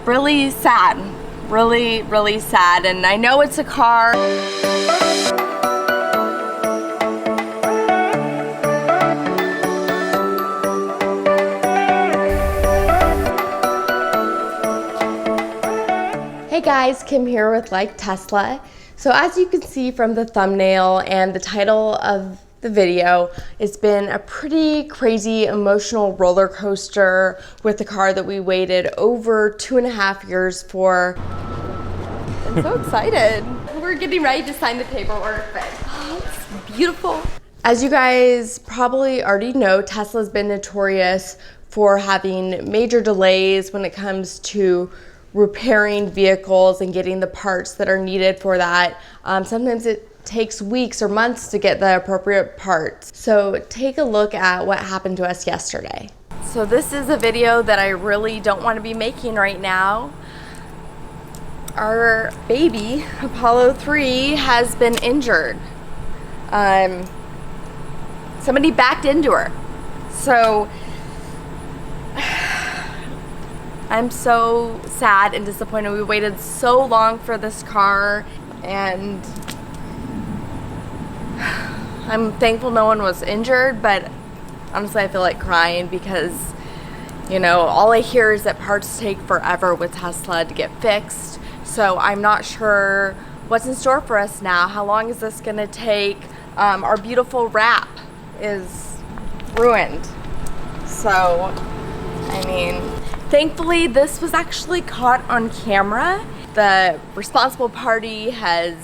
really sad. Really, really sad. And I know it's a car. Hey guys, Kim here with Like Tesla. So as you can see from the thumbnail and the title of the video, it's been a pretty crazy emotional roller coaster with the car that we waited over 2.5 years for. I'm so excited. We're getting ready to sign the paperwork, but it's beautiful. As you guys probably already know, Tesla's been notorious for having major delays when it comes to repairing vehicles and getting the parts that are needed for that. Sometimes it takes weeks or months to get the appropriate parts. So take a look at what happened to us yesterday. So this is a video that I really don't want to be making right now. Our baby, Apollo 3, has been injured. Somebody backed into her. So I'm so sad and disappointed. We waited so long for this car, and I'm thankful no one was injured, but honestly I feel like crying because, you know, all I hear is that parts take forever with Tesla to get fixed. So I'm not sure what's in store for us now. How long is this gonna take? Our beautiful wrap is ruined. So, I mean, thankfully this was actually caught on camera. The responsible party has,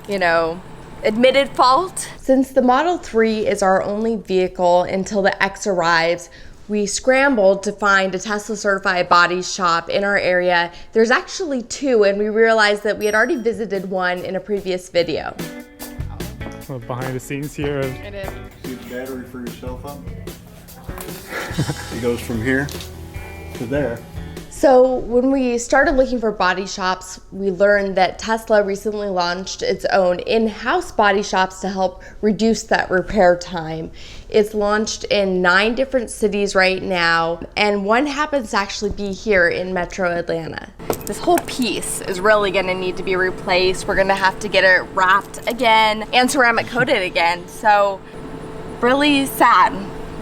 you know, admitted fault. Since the Model 3 is our only vehicle until the X arrives, we scrambled to find a Tesla certified body shop in our area. There's actually 2, and we realized that we had already visited one in a previous video. Behind the scenes here. It is. See the battery for your cell phone? It goes from here to there. So when we started looking for body shops, we learned that Tesla recently launched its own in-house body shops to help reduce that repair time. It's launched in 9 different cities right now, and one happens to actually be here in Metro Atlanta. This whole piece is really gonna need to be replaced. We're gonna have to get it wrapped again and ceramic coated again. So really sad.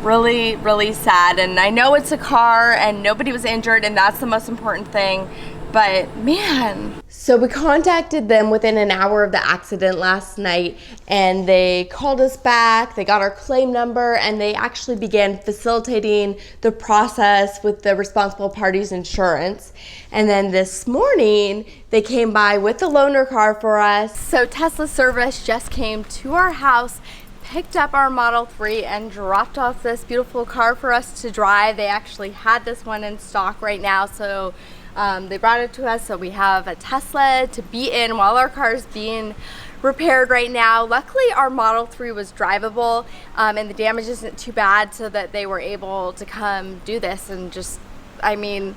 Really, really sad. And I know it's a car and nobody was injured, and that's the most important thing, but man. So we contacted them within an hour of the accident last night, and they called us back, they got our claim number, and they actually began facilitating the process with the responsible party's insurance. And then this morning, they came by with the loaner car for us. So Tesla service just came to our house, picked up our Model 3 and dropped off this beautiful car for us to drive. They actually had this one in stock right now, so they brought it to us, so we have a Tesla to be in while our car is being repaired right now. Luckily our Model 3 was drivable, and the damage isn't too bad, so that they were able to come do this. And just, I mean,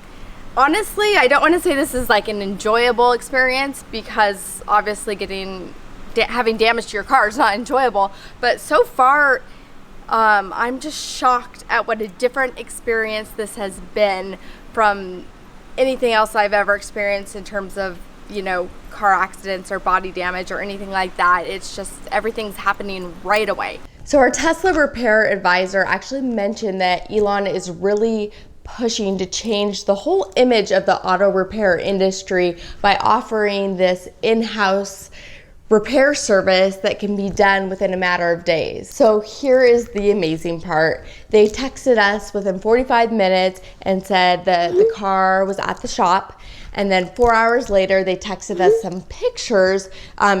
honestly, I don't want to say this is like an enjoyable experience, because obviously having damage to your car is not enjoyable, but so far I'm just shocked at what a different experience this has been from anything else I've ever experienced in terms of, you know, car accidents or body damage or anything like that. It's just everything's happening right away. So our Tesla repair advisor actually mentioned that Elon is really pushing to change the whole image of the auto repair industry by offering this in-house repair service that can be done within a matter of days. So here is the amazing part. They texted us within 45 minutes and said that the car was at the shop, and then 4 hours later they texted us some pictures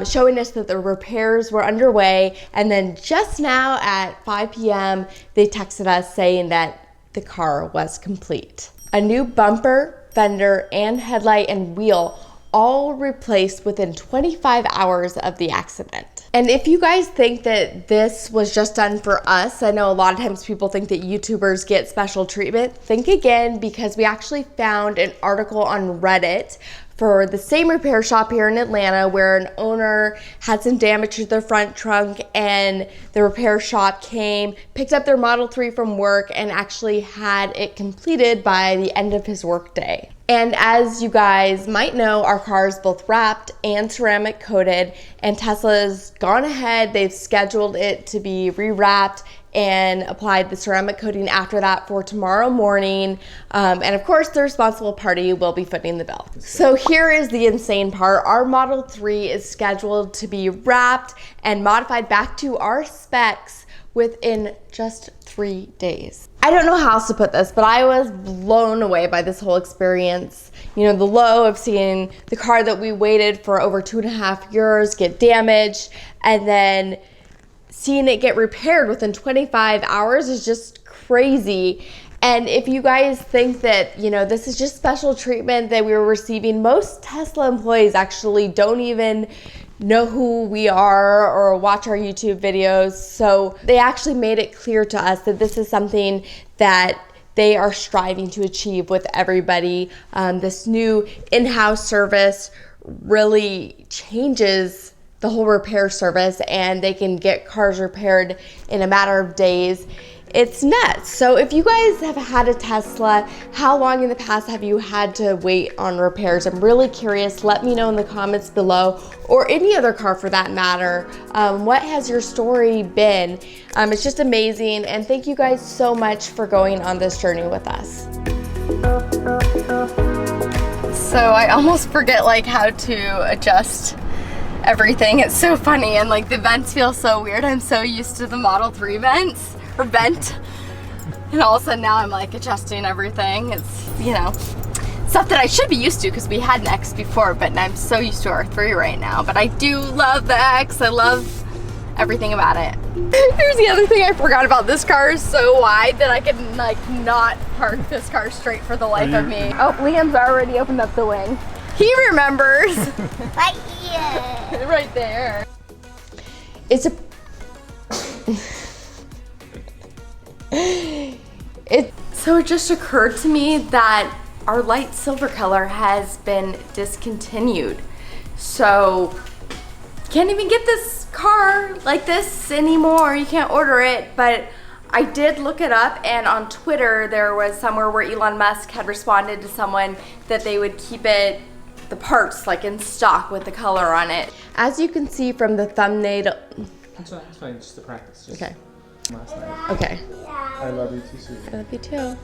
showing us that the repairs were underway, and then just now at 5 p.m. they texted us saying that the car was complete. A new bumper, fender, and headlight and wheel all replaced within 25 hours of the accident. And if you guys think that this was just done for us, I know a lot of times people think that YouTubers get special treatment. Think again, because we actually found an article on Reddit for the same repair shop here in Atlanta where an owner had some damage to their front trunk, and the repair shop came, picked up their Model 3 from work, and actually had it completed by the end of his work day. And as you guys might know, our car is both wrapped and ceramic coated, and Tesla's gone ahead, they've scheduled it to be rewrapped and applied the ceramic coating after that for tomorrow morning. And of course, the responsible party will be footing the bill. So here is the insane part. Our Model 3 is scheduled to be wrapped and modified back to our specs within just 3 days. I don't know how else to put this, but I was blown away by this whole experience. You know, the low of seeing the car that we waited for over 2.5 years get damaged, and then seeing it get repaired within 25 hours is just crazy. And if you guys think that, you know, this is just special treatment that we were receiving, most Tesla employees actually don't even know who we are or watch our YouTube videos. So they actually made it clear to us that this is something that they are striving to achieve with everybody. This new in-house service really changes the whole repair service, and they can get cars repaired in a matter of days. It's nuts. So if you guys have had a Tesla, how long in the past have you had to wait on repairs? I'm really curious. Let me know in the comments below, or any other car for that matter. What has your story been? It's just amazing, and thank you guys so much for going on this journey with us. So I almost forget like how to adjust everything. It's so funny, and like the vents feel so weird. I'm so used to the Model 3 vents. Or vent, and all of a sudden now I'm like adjusting everything. It's, you know, stuff that I should be used to because we had an X before, but I'm so used to our 3 right now. But I do love the X. I love everything about it. Here's the other thing I forgot about. This car is so wide that I can like not park this car straight for the life of me. Oh, Liam's already opened up the wing. He remembers. Right here. Right there. It's a So it just occurred to me that our light silver color has been discontinued. So can't even get this car like this anymore. You can't order it, but I did look it up, and on Twitter there was somewhere where Elon Musk had responded to someone that they would keep it, the parts, like in stock with the color on it. As you can see from the thumbnail. That's fine, just the practice. Okay. Last night. Okay. I love you too, sweetie. I love you too.